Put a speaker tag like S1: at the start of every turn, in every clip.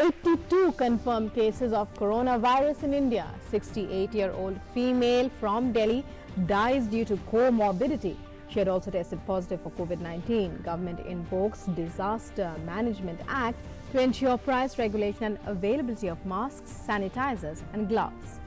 S1: 82 confirmed cases of coronavirus in India. 68-year-old female from Delhi dies due to comorbidity. She had also tested positive for COVID-19. Government invokes Disaster Management Act to ensure price regulation and availability of masks, sanitizers and gloves.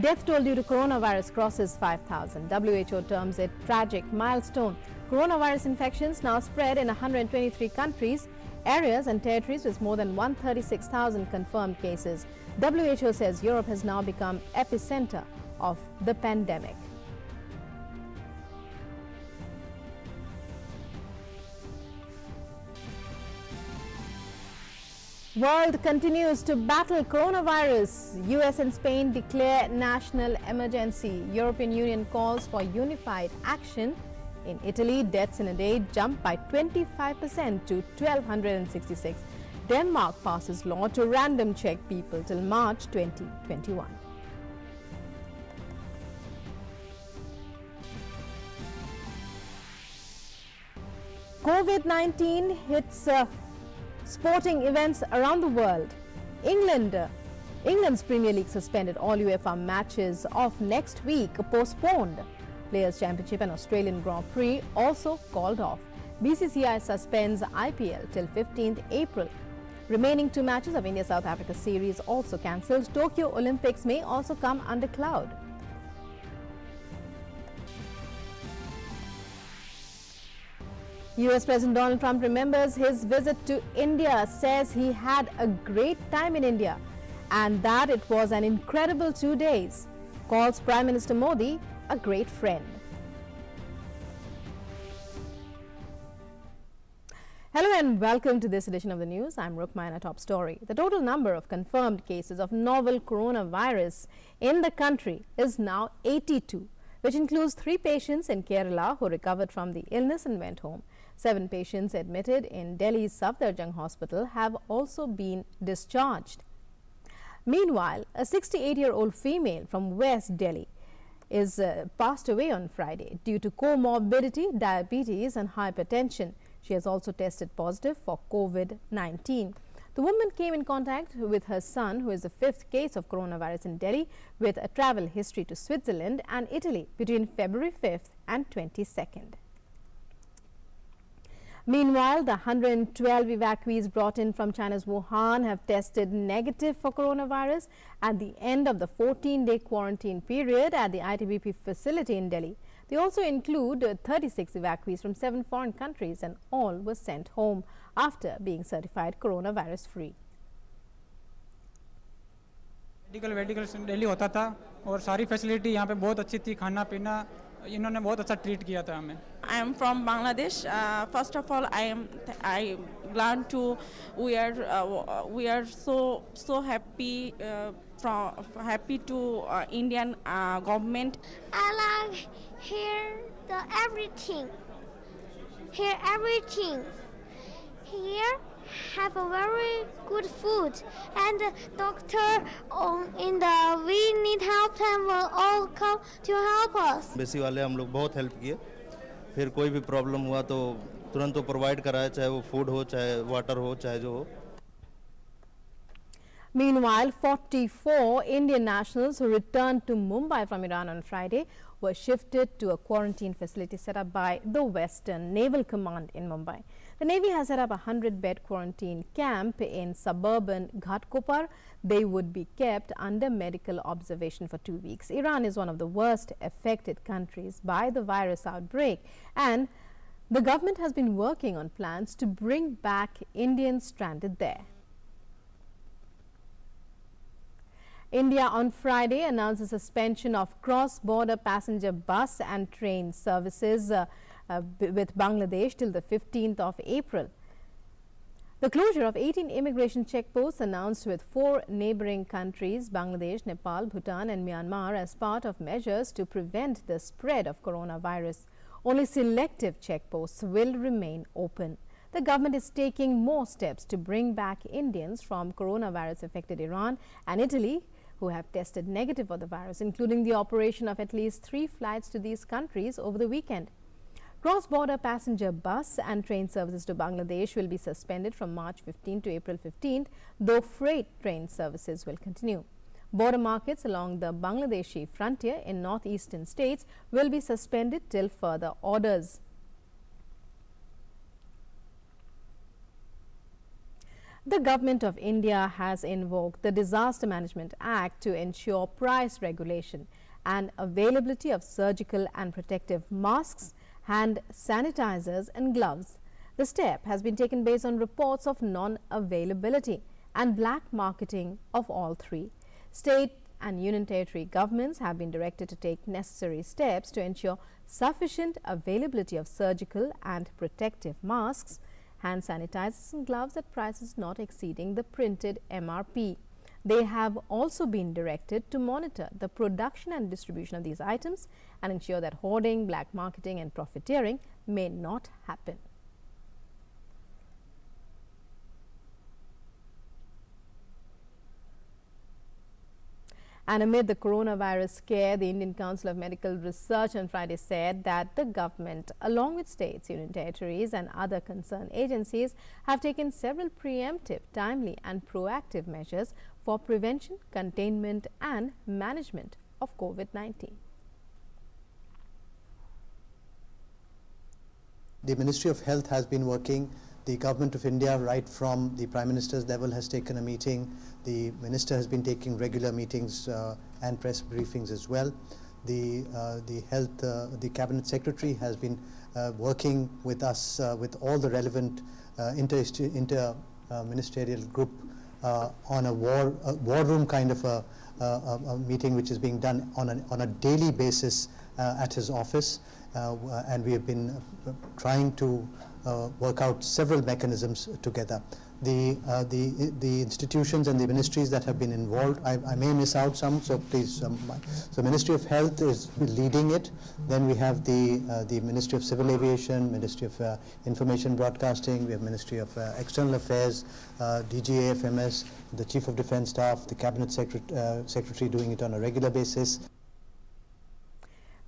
S1: Death toll due to coronavirus crosses 5,000. WHO terms it tragic milestone. Coronavirus infections now spread in 123 countries, areas and territories with more than 136,000 confirmed cases. WHO says Europe has now become epicenter of the pandemic. World continues to battle coronavirus. US and Spain declare national emergency. European Union calls for unified action. In Italy, deaths in a day jumped by 25% to 1,266. Denmark passes law to random check people till March 2021. COVID-19 hits sporting events around the world. England's Premier League suspended all UEFA matches of next week, postponed. Players' Championship and Australian Grand Prix also called off. BCCI suspends IPL till 15th April. Remaining 2 matches of India-South Africa series also cancelled. Tokyo Olympics may also come under cloud. US President Donald Trump remembers his visit to India, says he had a great time in India and that it was an incredible 2 days. Calls Prime Minister Modi a great friend. Hello and welcome to this edition of the news. I'm Rukmaina. Top story. The total number of confirmed cases of novel coronavirus in the country is now 82, which includes 3 patients in Kerala who recovered from the illness and went home. 7 patients admitted in Delhi's Safdarjung Hospital have also been discharged. Meanwhile, a 68-year-old female from West Delhi is passed away on Friday due to comorbidity, diabetes and hypertension. She has also tested positive for COVID-19. The woman came in contact with her son, who is the 5th case of coronavirus in Delhi, with a travel history to Switzerland and Italy between February 5th and 22nd. Meanwhile, the 112 evacuees brought in from China's Wuhan have tested negative for coronavirus at the end of the 14-day quarantine period at the ITBP facility in Delhi. They also include 36 evacuees from 7 foreign countries, and all were sent home after being certified coronavirus free.
S2: Medical daily होता था और सारी facility यहाँ पे बहुत अच्छी थी, खाना पीना इन्होंने बहुत अच्छा ट्रीट किया था हमें.
S3: I am from Bangladesh. First of all, I glad to we are so happy happy to Indian government.
S4: I like here everything. Here have a very good food, and the doctor we need help and will all come to help us.
S5: बेसी वाले हम लोग बहुत help किए, फिर कोई भी problem हुआ तो तुरंत तो प्रोवाइड कराया, चाहे वो फूड हो, चाहे वाटर हो, चाहे जो हो.
S1: Meanwhile, 44 Indian nationals who returned to Mumbai from Iran on Friday were shifted to a quarantine facility set up by the Western Naval Command in Mumbai. The Navy has set up a 100-bed quarantine camp in suburban Ghatkopar. They would be kept under medical observation for 2 weeks. Iran is one of the worst affected countries by the virus outbreak, and the government has been working on plans to bring back Indians stranded there. India on Friday announced a suspension of cross-border passenger bus and train services with Bangladesh till the 15th of April. The closure of 18 immigration checkposts announced with 4 neighboring countries, Bangladesh, Nepal, Bhutan and Myanmar, as part of measures to prevent the spread of coronavirus. Only selective checkposts will remain open. The government is taking more steps to bring back Indians from coronavirus-affected Iran and Italy who have tested negative for the virus, including the operation of at least 3 flights to these countries over the weekend. Cross-border passenger bus and train services to Bangladesh will be suspended from March 15 to April 15, though freight train services will continue. Border markets along the Bangladeshi frontier in northeastern states will be suspended till further orders. The Government of India has invoked the Disaster Management Act to ensure price regulation and availability of surgical and protective masks, hand sanitizers and gloves. The step has been taken based on reports of non-availability and black marketing of all three. State and union territory governments have been directed to take necessary steps to ensure sufficient availability of surgical and protective masks, hand sanitizers and gloves at prices not exceeding the printed MRP. They have also been directed to monitor the production and distribution of these items and ensure that hoarding, black marketing and profiteering may not happen. And amid the coronavirus scare, the Indian Council of Medical Research on Friday said that the government, along with states, union territories and other concerned agencies, have taken several preemptive, timely and proactive measures for prevention, containment and management of COVID-19.
S6: The Ministry of Health has been working. The Government of India, right from the Prime Minister's level, has taken a meeting. The Minister has been taking regular meetings and press briefings as well. The Cabinet Secretary has been working with us, with all the relevant inter-ministerial group on a war room kind of a meeting, which is being done on a daily basis at his office, and we have been trying to work out several mechanisms together. The institutions and the ministries that have been involved, I may miss out some, so please. So Ministry of Health is leading it. Then we have the Ministry of Civil Aviation, Ministry of Information Broadcasting, we have Ministry of External Affairs, DGAFMS, the Chief of Defence Staff, the Cabinet Secretary doing it on a regular basis.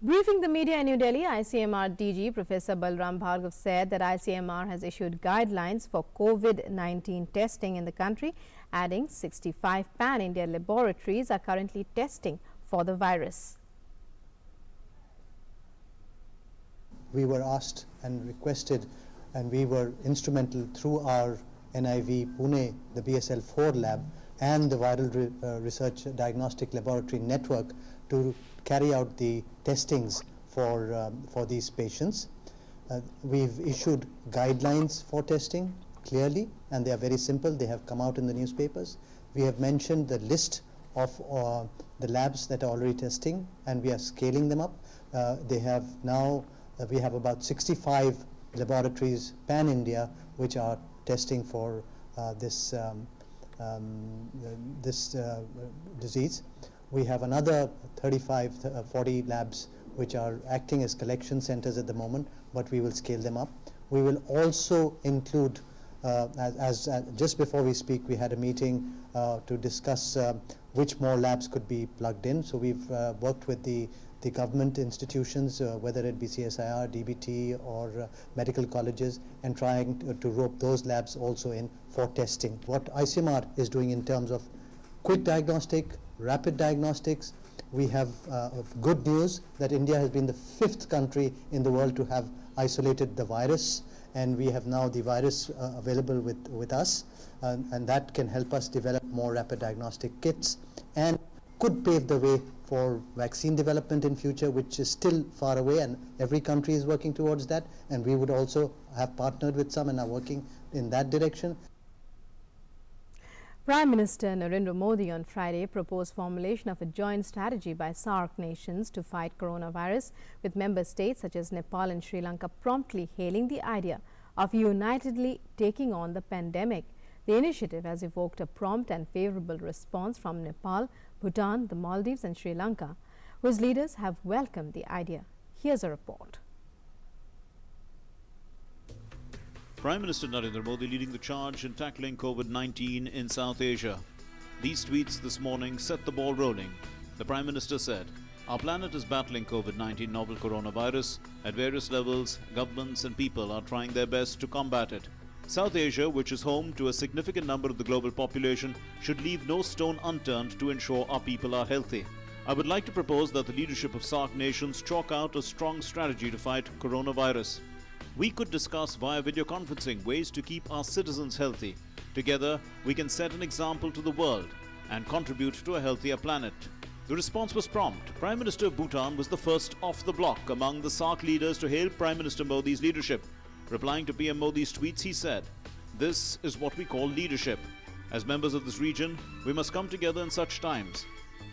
S1: Briefing the media in New Delhi, ICMR DG Professor Balram Bhargav said that ICMR has issued guidelines for COVID-19 testing in the country, adding 65 pan-India laboratories are currently testing for the virus.
S6: We were asked and requested, and we were instrumental through our NIV Pune, the BSL-4 lab and the Viral Research Diagnostic Laboratory Network to carry out the testings for these patients. We've issued guidelines for testing clearly, and they are very simple. They have come out in the newspapers. We have mentioned the list of the labs that are already testing, and we are scaling them up. We have about 65 laboratories pan-India which are testing for this disease. We have another 40 labs which are acting as collection centers at the moment, but we will scale them up. We will also include, just before we speak, we had a meeting to discuss which more labs could be plugged in. So we've worked with the government institutions, whether it be CSIR, DBT or medical colleges, and trying to rope those labs also in for testing. What ICMR is doing in terms of quick diagnostic, rapid diagnostics, we have good news that India has been the 5th country in the world to have isolated the virus, and we have now the virus available with us, and that can help us develop more rapid diagnostic kits and could pave the way for vaccine development in future, which is still far away, and every country is working towards that, and we would also have partnered with some and are working in that direction.
S1: Prime Minister Narendra Modi on Friday proposed formulation of a joint strategy by SAARC nations to fight coronavirus, with member states such as Nepal and Sri Lanka promptly hailing the idea of unitedly taking on the pandemic. The initiative has evoked a prompt and favorable response from Nepal, Bhutan, the Maldives and Sri Lanka, whose leaders have welcomed the idea. Here's a report.
S7: Prime Minister Narendra Modi leading the charge in tackling COVID-19 in South Asia. These tweets this morning set the ball rolling. The Prime Minister said, Our planet is battling COVID-19 novel coronavirus. At various levels, governments and people are trying their best to combat it. South Asia, which is home to a significant number of the global population, should leave no stone unturned to ensure our people are healthy. I would like to propose that the leadership of SAARC nations chalk out a strong strategy to fight coronavirus. We could discuss via video conferencing ways to keep our citizens healthy. Together, we can set an example to the world and contribute to a healthier planet. The response was prompt. Prime Minister of Bhutan was the first off the block among the SAARC leaders to hail Prime Minister Modi's leadership. Replying to PM Modi's tweets, he said, "This is what we call leadership. As members of this region, we must come together in such times.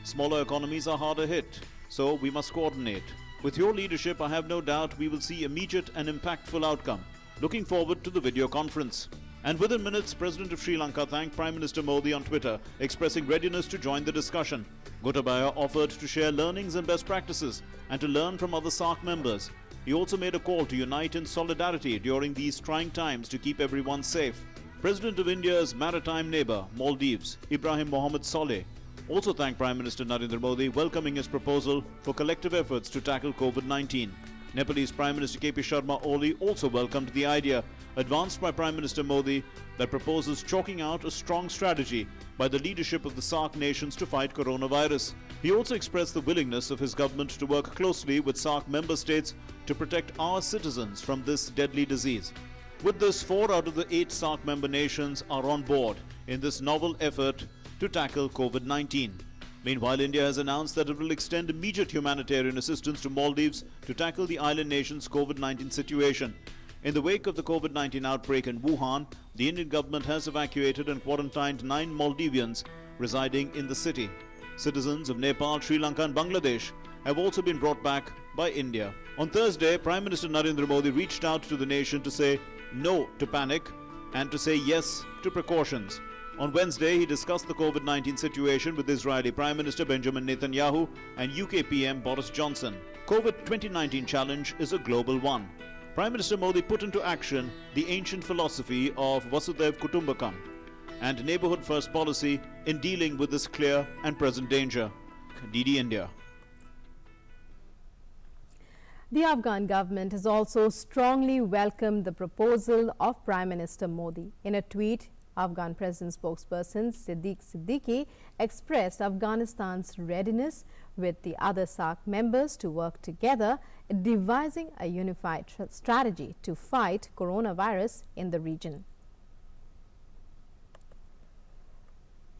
S7: Smaller economies are harder hit, so we must coordinate. With your leadership, I have no doubt we will see immediate and impactful outcome. Looking forward to the video conference." And within minutes, President of Sri Lanka thanked Prime Minister Modi on Twitter, expressing readiness to join the discussion. Gotabaya offered to share learnings and best practices and to learn from other SAARC members. He also made a call to unite in solidarity during these trying times to keep everyone safe. President of India's maritime neighbour, Maldives, Ibrahim Mohammed Saleh, also thanked Prime Minister Narendra Modi, welcoming his proposal for collective efforts to tackle COVID-19. Nepalese Prime Minister KP Sharma Oli also welcomed the idea, advanced by Prime Minister Modi, that proposes chalking out a strong strategy by the leadership of the SAARC nations to fight coronavirus. He also expressed the willingness of his government to work closely with SAARC member states to protect our citizens from this deadly disease. With this, 4 out of the 8 SAARC member nations are on board in this novel effort to tackle COVID-19. Meanwhile, India has announced that it will extend immediate humanitarian assistance to Maldives to tackle the island nation's COVID-19 situation. In the wake of the COVID-19 outbreak in Wuhan, the Indian government has evacuated and quarantined 9 Maldivians residing in the city. Citizens of Nepal, Sri Lanka and Bangladesh have also been brought back by India. On Thursday, Prime Minister Narendra Modi reached out to the nation to say no to panic and to say yes to precautions. On Wednesday, he discussed the COVID-19 situation with Israeli Prime Minister Benjamin Netanyahu and UK PM Boris Johnson. COVID-2019 challenge is a global one. Prime Minister Modi put into action the ancient philosophy of Vasudhaiv Kutumbakam and neighbourhood first policy in dealing with this clear and present danger. DD India.
S1: The Afghan government has also strongly welcomed the proposal of Prime Minister Modi. In a tweet, Afghan President spokesperson Siddiqui expressed Afghanistan's readiness with the other SAARC members to work together, devising a unified strategy to fight coronavirus in the region.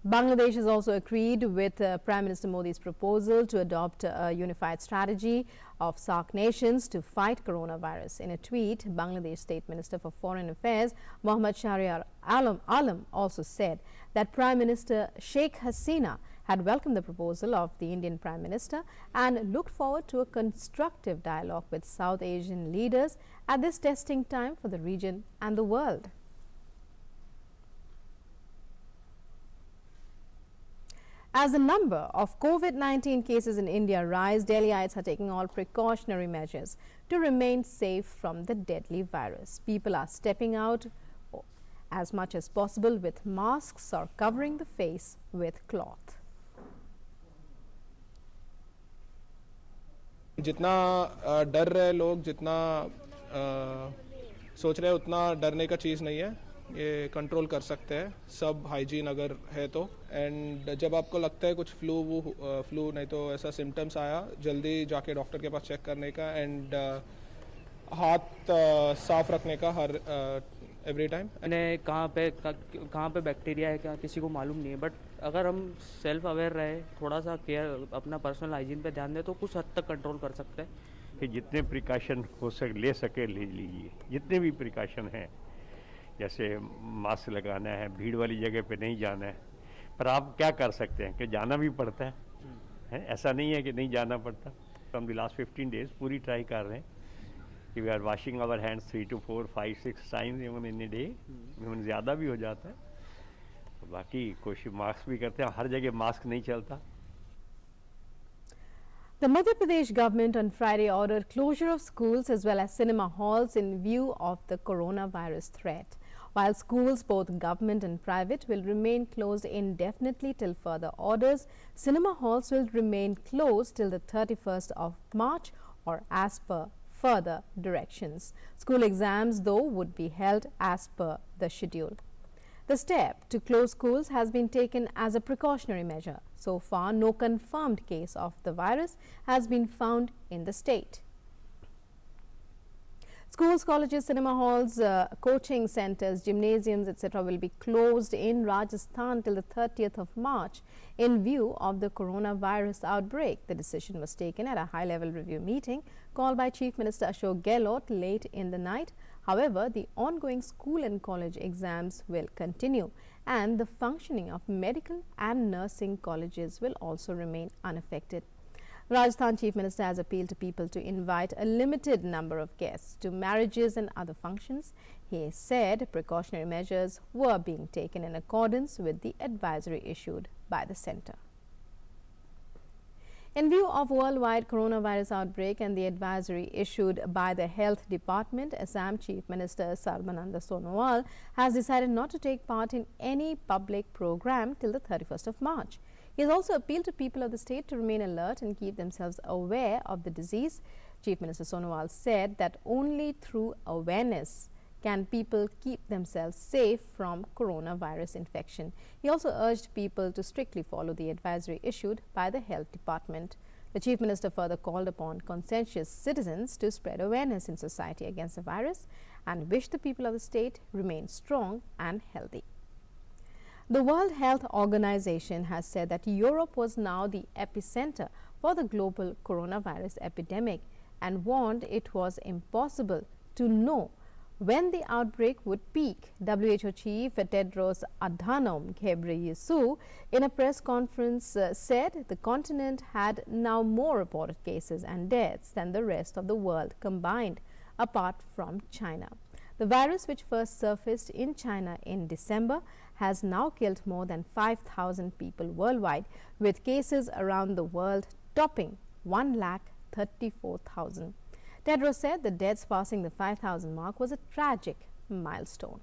S1: Bangladesh has also agreed with Prime Minister Modi's proposal to adopt a unified strategy of SAARC nations to fight coronavirus. In a tweet, Bangladesh State Minister for Foreign Affairs Mohammad Shahriar Alam also said that Prime Minister Sheikh Hasina had welcomed the proposal of the Indian Prime Minister and looked forward to a constructive dialogue with South Asian leaders at this testing time for the region and the world. As the number of COVID-19 cases in India rise, Delhiites are taking all precautionary measures to remain safe from the deadly virus. People are stepping out as much as possible with masks or covering the face with cloth.
S8: जितना डर रहे लोग, जितना सोच रहे उतना डरने का चीज़ नहीं है. ये कंट्रोल कर सकते हैं सब हाइजीन अगर है तो. एंड जब आपको लगता है कुछ फ्लू नहीं तो ऐसा सिम्टम्स आया, जल्दी जाके डॉक्टर के पास चेक करने का एंड हाथ साफ रखने का हर एवरी टाइम.
S9: कहाँ पे बैक्टीरिया है क्या किसी को मालूम नहीं है, बट अगर हम सेल्फ अवेयर रहे, थोड़ा सा केयर अपना पर्सनल हाइजीन पे ध्यान दें तो कुछ हद तक कंट्रोल कर सकते हैं.
S10: कि जितने प्रिकॉशन हो ले सके ले लीजिए, जितने भी प्रिकॉशन हैं, जैसे मास्क लगाना है, भीड़ वाली जगह पे नहीं जाना है. पर आप क्या कर सकते हैं कि जाना भी पड़ता है, ऐसा नहीं है कि नहीं जाना पड़ता. फ्रॉम द लास्ट 15 डेज पूरी ट्राई कर रहे हैं कि we are washing our hands 3 to 4, 5, 6 times even in a day. Even ज़्यादा भी हो जाता है. तो बाकी कोशिश मास्क भी करते हैं, हर जगह मास्क नहीं चलता.
S1: The Madhya Pradesh government on Friday ordered closure of schools as well as cinema halls in view of the coronavirus threat. While schools, both government and private, will remain closed indefinitely till further orders, cinema halls will remain closed till the 31st of March or as per further directions. School exams, though, would be held as per the schedule. The step to close schools has been taken as a precautionary measure. So far, no confirmed case of the virus has been found in the state. Schools, colleges, cinema halls, coaching centres, gymnasiums, etc. will be closed in Rajasthan till the 30th of March in view of the coronavirus outbreak. The decision was taken at a high-level review meeting called by Chief Minister Ashok Gehlot late in the night. However, the ongoing school and college exams will continue, and the functioning of medical and nursing colleges will also remain unaffected. Rajasthan Chief Minister has appealed to people to invite a limited number of guests to marriages and other functions. He said precautionary measures were being taken in accordance with the advisory issued by the centre. In view of worldwide coronavirus outbreak and the advisory issued by the Health Department, Assam Chief Minister Sarbananda Sonowal has decided not to take part in any public program till the 31st of March. He has also appealed to people of the state to remain alert and keep themselves aware of the disease. Chief Minister Sonowal said that only through awareness can people keep themselves safe from coronavirus infection. He also urged people to strictly follow the advisory issued by the Health Department. The Chief Minister further called upon conscientious citizens to spread awareness in society against the virus and wished the people of the state remain strong and healthy. The World Health Organization has said that Europe was now the epicenter for the global coronavirus epidemic and warned it was impossible to know when the outbreak would peak. WHO Chief Tedros Adhanom Ghebreyesus in a press conference said the continent had now more reported cases and deaths than the rest of the world combined, apart from China. The virus, which first surfaced in China in December, has now killed more than 5,000 people worldwide, with cases around the world topping 1,34,000. Tedros said the deaths passing the 5,000 mark was a tragic milestone.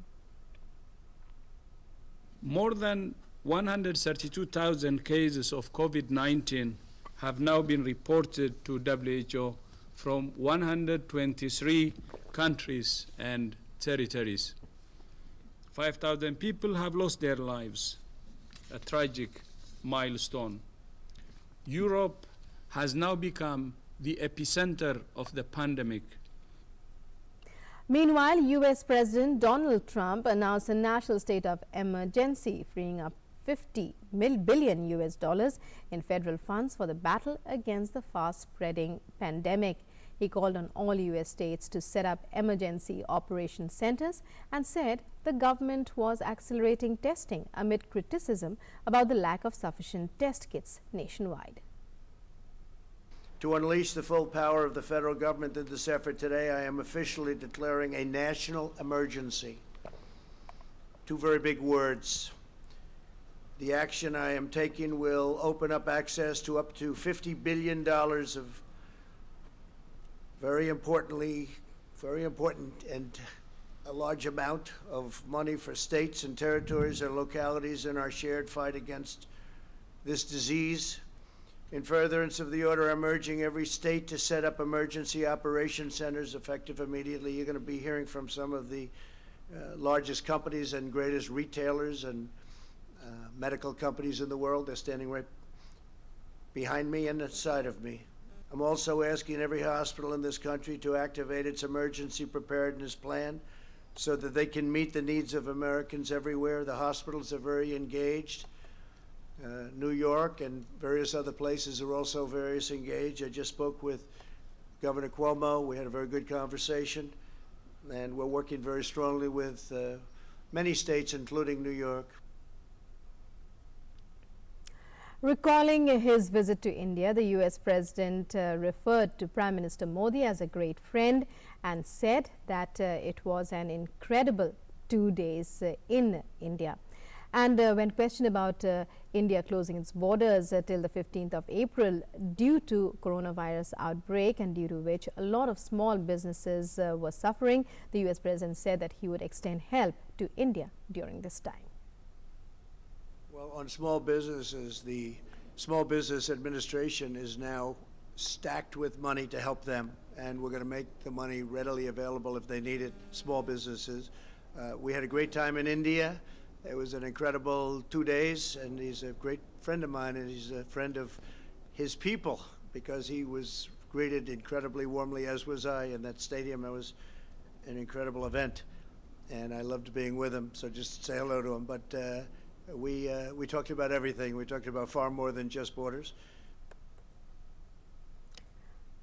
S11: More than 132,000 cases of COVID-19 have now been reported to WHO from 123 countries and territories. 5,000 people have lost their lives, a tragic milestone. Europe has now become the epicenter of the pandemic.
S1: Meanwhile, U.S. President Donald Trump announced a national state of emergency, freeing up $50 billion in federal funds for the battle against the fast-spreading pandemic. He called on all U.S. states to set up emergency operation centers and said the government was accelerating testing amid criticism about the lack of sufficient test kits nationwide.
S12: To unleash the full power of the federal government in this effort today, I am officially declaring a national emergency. Two very big words. The action I am taking will open up access to up to $50 billion of very important and a large amount of money for states and territories and localities in our shared fight against this disease. In furtherance of the order, I'm urging every state to set up emergency operation centers effective immediately. You're going to be hearing from some of the largest companies and greatest retailers and medical companies in the world. They're standing right behind me and inside of me. I'm also asking every hospital in this country to activate its emergency preparedness plan so that they can meet the needs of Americans everywhere. The hospitals are very engaged. New York and various other places are also very engaged. I just spoke with Governor Cuomo. We had a very good conversation, and we're working very strongly with many states, including New York.
S1: Recalling his visit to India, the U.S. President referred to Prime Minister Modi as a great friend and said that it was an incredible 2 days in India. And when questioned about India closing its borders till the 15th of April due to coronavirus outbreak, and due to which a lot of small businesses were suffering, the US President said that he would extend help to India during this time.
S12: Well, on small businesses, the Small Business Administration is now stacked with money to help them, and we're going to make the money readily available if they need it, small businesses. We had a great time in India. It was an incredible 2 days, and he's a great friend of mine, and he's a friend of his people, because he was greeted incredibly warmly, as was I, in that stadium. It was an incredible event, and I loved being with him, so just say hello to him. But we talked about everything. We talked about far more than just borders.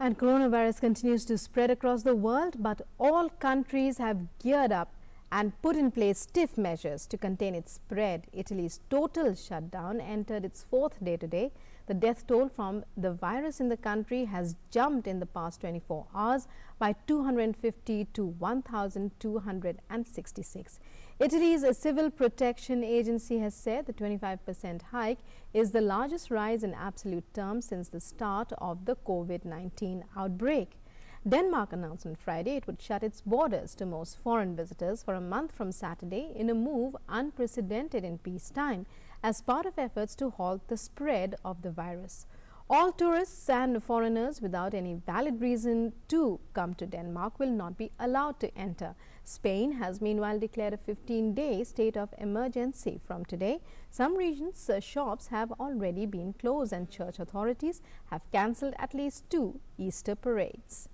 S1: And coronavirus continues to spread across the world, but all countries have geared up and put in place stiff measures to contain its spread. Italy's total shutdown entered its 4th day today. The death toll from the virus in the country has jumped in the past 24 hours by 250 to 1,266. Italy's Civil Protection Agency has said the 25% hike is the largest rise in absolute terms since the start of the COVID-19 outbreak. Denmark announced on Friday it would shut its borders to most foreign visitors for a month from Saturday in a move unprecedented in peacetime as part of efforts to halt the spread of the virus. All tourists and foreigners without any valid reason to come to Denmark will not be allowed to enter. Spain has meanwhile declared a 15-day state of emergency from today. Some regions' shops have already been closed, and church authorities have cancelled at least 2 Easter parades.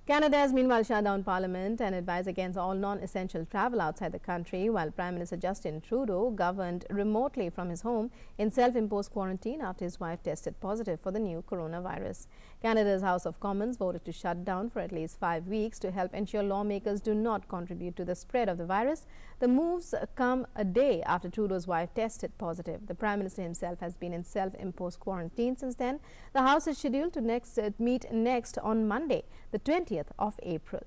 S1: Canada has meanwhile shut down Parliament and advised against all non-essential travel outside the country, while Prime Minister Justin Trudeau governed remotely from his home in self-imposed quarantine after his wife tested positive for the new coronavirus. Canada's House of Commons voted to shut down for at least 5 weeks to help ensure lawmakers do not contribute to the spread of the virus. The moves come a day after Trudeau's wife tested positive. The Prime Minister himself has been in self-imposed quarantine since then. The House is scheduled to meet next on Monday, the 20th of April.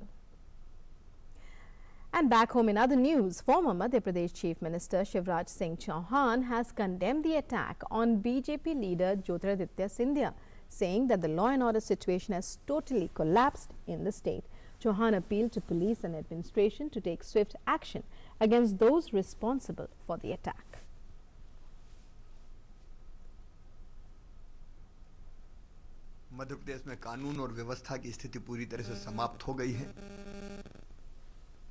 S1: And back home in other news, former Madhya Pradesh Chief Minister Shivraj Singh Chauhan has condemned the attack on BJP leader Jyotiraditya Scindia, saying that the law and order situation has totally collapsed in the state. Chauhan appealed to police and administration to take swift action against those responsible for the attack.
S13: Madhya Pradesh में कानून और व्यवस्था की स्थिति पूरी तरह से समाप्त हो गई है।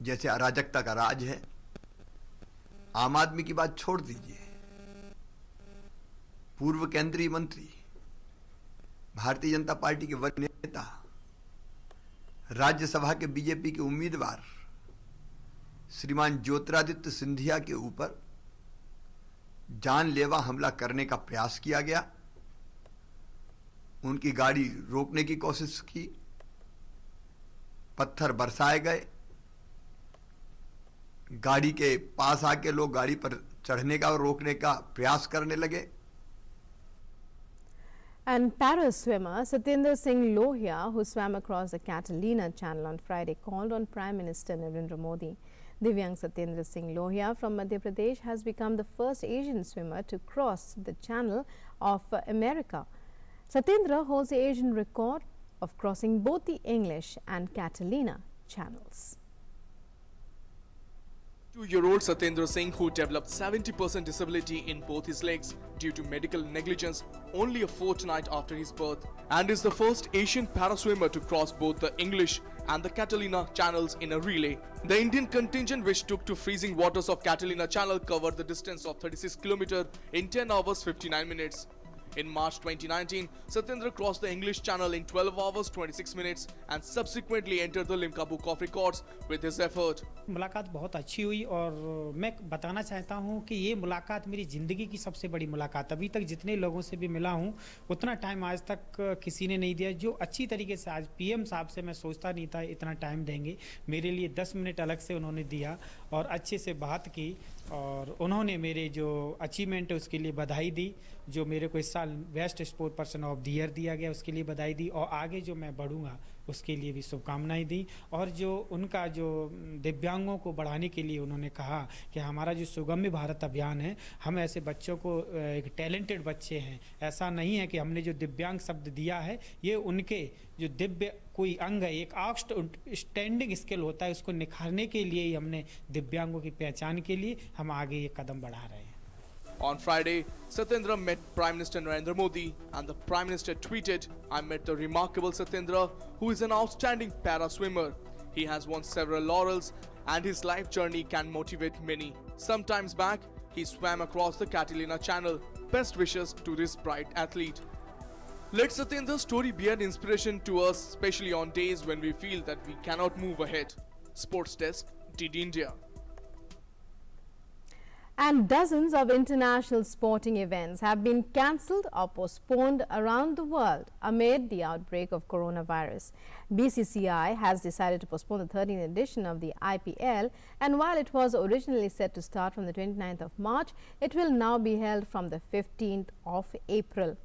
S13: जैसे अराजकता का राज है। आम आदमी की बात छोड़ दीजिए, पूर्व केंद्रीय मंत्री, भारतीय जनता पार्टी के वरिष्ठ नेता, राज्यसभा के बीजेपी के उम्मीदवार श्रीमान ज्योतिरादित्य सिंधिया के ऊपर जानलेवा हमला करने का प्रयास किया गया। उनकी गाड़ी रोकने की कोशिश की, पत्थर बरसाए गए, गाड़ी के पास आके लोग गाड़ी पर चढ़ने का और रोकने का प्रयास करने लगे।
S1: And para swimmer Satyendra Singh Lohia, who swam across the Catalina Channel on Friday, called on Prime Minister Narendra Modi. Divyang Satyendra Singh Lohia from Madhya Pradesh has become the first Asian swimmer to cross the Channel of America. Satyendra holds the Asian record of crossing both the English and Catalina channels.
S14: 2-year-old Satyendra Singh, who developed 70% disability in both his legs due to medical negligence only a fortnight after his birth, and is the first Asian paraswimmer to cross both the English and the Catalina channels in a relay. The Indian contingent, which took to freezing waters of Catalina Channel, covered the distance of 36 km in 10 hours 59 minutes. In March 2019, Satyendra crossed the English Channel in 12 hours 26 minutes and subsequently entered the Limca Book of Records with his effort.
S15: मुलाकात बहुत अच्छी हुई और मैं बताना चाहता हूं कि ये मुलाकात मेरी ज़िंदगी की सबसे बड़ी मुलाकात। अभी तक जितने लोगों से भी मिला हूं उतना टाइम आज तक किसी ने नहीं दिया जो अच्छी तरीके से। आज पीएम साहब से मैं सोचता नहीं था इतना टाइम देंगे, मेरे लिए 10 मिनट अलग से उन्होंने दिया और अच्छे से बात की और उन्होंने मेरे जो अचीवमेंट है उसके लिए बधाई दी। जो मेरे को इस साल best sport person of the year दिया गया उसके लिए बधाई दी और आगे जो मैं बढ़ूँगा उसके लिए भी शुभकामनाएं दी। और जो उनका जो दिव्यांगों को बढ़ाने के लिए उन्होंने कहा कि हमारा जो सुगम्य भारत अभियान है, हम ऐसे बच्चों को, एक टैलेंटेड बच्चे हैं, ऐसा नहीं है कि हमने जो दिव्यांग शब्द दिया है ये उनके जो दिव्य कोई अंग है, एक आउटस्टैंडिंग स्किल होता है, उसको निखारने के लिए ही हमने दिव्यांगों की पहचान के लिए हम आगे ये कदम बढ़ा रहे हैं।
S14: On Friday, Satyendra met Prime Minister Narendra Modi and the Prime Minister tweeted, "I met the remarkable Satyendra, who is an outstanding para swimmer. He has won several laurels and his life journey can motivate many. Some times back, he swam across the Catalina Channel. Best wishes to this bright athlete." Let Satyendra's story be an inspiration to us, especially on days when we feel that we cannot move ahead. Sports Desk, DD India.
S1: And dozens of international sporting events have been cancelled or postponed around the world amid the outbreak of coronavirus. BCCI has decided to postpone the 13th edition of the IPL, and while it was originally set to start from the 29th of March, it will now be held from the 15th of April.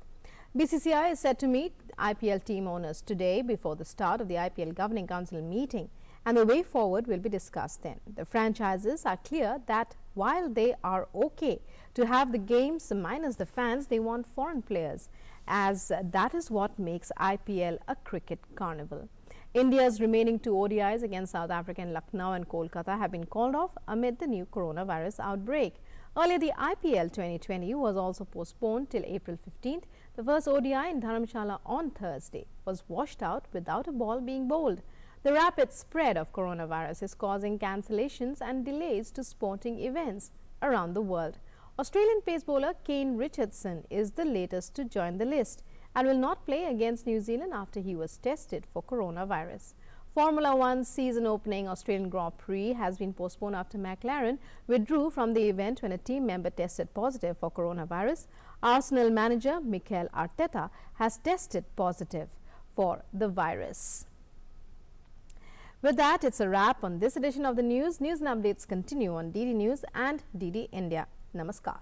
S1: BCCI is set to meet IPL team owners today before the start of the IPL Governing Council meeting, and the way forward will be discussed then. The franchises are clear that while they are okay to have the games minus the fans, they want foreign players, as that is what makes IPL a cricket carnival. India's remaining 2 ODIs against South Africa in Lucknow and Kolkata have been called off amid the new coronavirus outbreak. Earlier, the IPL 2020 was also postponed till April 15th. The first ODI in Dharamshala on Thursday was washed out without a ball being bowled. The rapid spread of coronavirus is causing cancellations and delays to sporting events around the world. Australian pace bowler Kane Richardson is the latest to join the list and will not play against New Zealand after he was tested for coronavirus. Formula One's season-opening Australian Grand Prix has been postponed after McLaren withdrew from the event when a team member tested positive for coronavirus. Arsenal manager Mikel Arteta has tested positive for the virus. With that, it's a wrap on this edition of the news. News and updates continue on DD News and DD India. Namaskar.